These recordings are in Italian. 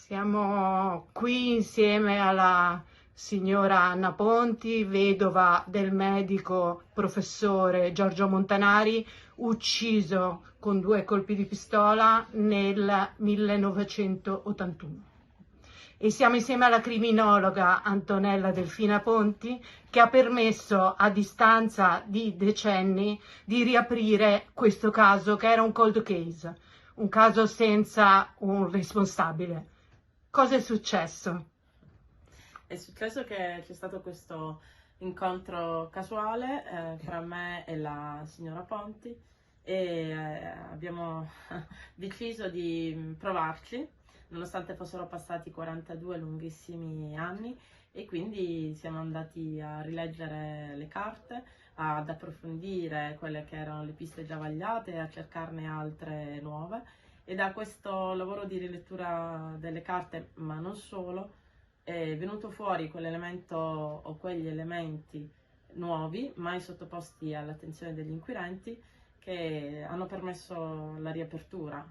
Siamo qui insieme alla signora Anna Ponti, vedova del medico professore Giorgio Montanari, ucciso con 2 colpi di pistola nel 1981. E siamo insieme alla criminologa Antonella Delfina Ponti, che ha permesso a distanza di decenni di riaprire questo caso, che era un cold case, un caso senza un responsabile. Cosa è successo? È successo che c'è stato questo incontro casuale fra me e la signora Ponti e abbiamo deciso di provarci, nonostante fossero passati 42 lunghissimi anni, e quindi siamo andati a rileggere le carte, ad approfondire quelle che erano le piste già vagliate e a cercarne altre nuove. E da questo lavoro di rilettura delle carte, ma non solo, è venuto fuori quell'elemento o quegli elementi nuovi, mai sottoposti all'attenzione degli inquirenti, che hanno permesso la riapertura.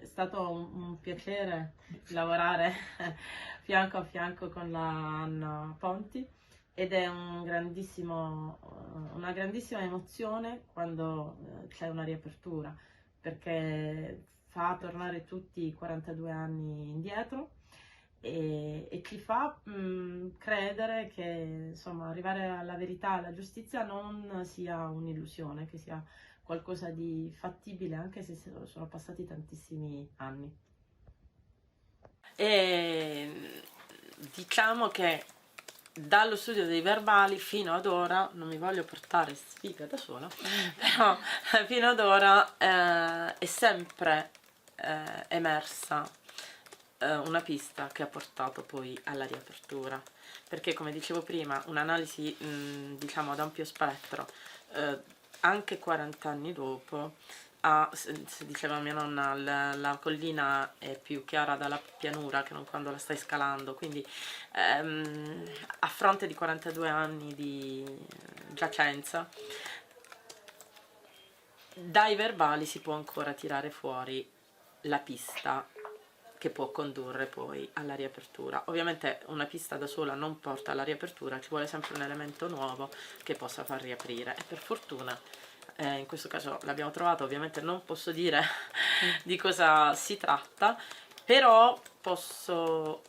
È stato un piacere lavorare fianco a fianco con la Anna Ponti, ed è una grandissima emozione quando c'è una riapertura, perché fa tornare tutti i 42 anni indietro e ci fa credere che, insomma, arrivare alla verità, alla giustizia non sia un'illusione, che sia qualcosa di fattibile, anche se sono passati tantissimi anni. E diciamo che dallo studio dei verbali fino ad ora, non mi voglio portare sfiga da sola, però fino ad ora è sempre emersa una pista che ha portato poi alla riapertura, perché, come dicevo prima, un'analisi diciamo ad ampio spettro, anche 40 anni dopo, se diceva mia nonna, la collina è più chiara dalla pianura che non quando la stai scalando, quindi a fronte di 42 anni di giacenza, dai verbali si può ancora tirare fuori la pista che può condurre poi alla riapertura. Ovviamente una pista da sola non porta alla riapertura, ci vuole sempre un elemento nuovo che possa far riaprire, e per fortuna in questo caso l'abbiamo trovato. Ovviamente non posso dire di cosa si tratta, però posso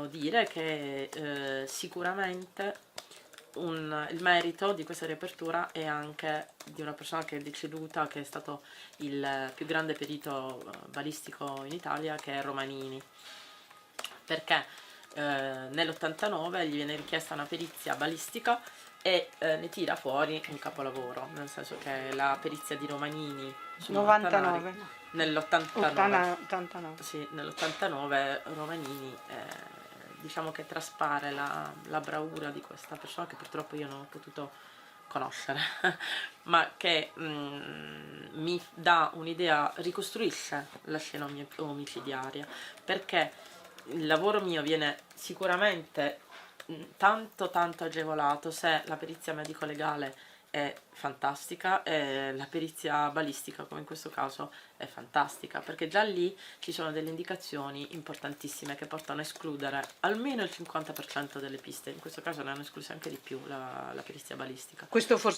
dire che sicuramente il merito di questa riapertura è anche di una persona che è deceduta, che è stato il più grande perito balistico in Italia, che è Romanini, perché nell'89 gli viene richiesta una perizia balistica e ne tira fuori un capolavoro, nel senso che la perizia di Romanini su 99. nell'89 89. sì, nell'89 Romanini diciamo che traspare la bravura di questa persona, che purtroppo io non ho potuto conoscere ma che mi dà un'idea, ricostruisce la scena omicidiaria, perché il lavoro mio viene sicuramente tanto agevolato se la perizia medico-legale è fantastica e la perizia balistica, come in questo caso, è fantastica, perché già lì ci sono delle indicazioni importantissime che portano a escludere almeno il 50% delle piste. In questo caso ne hanno escluse anche di più la perizia balistica. Questo forse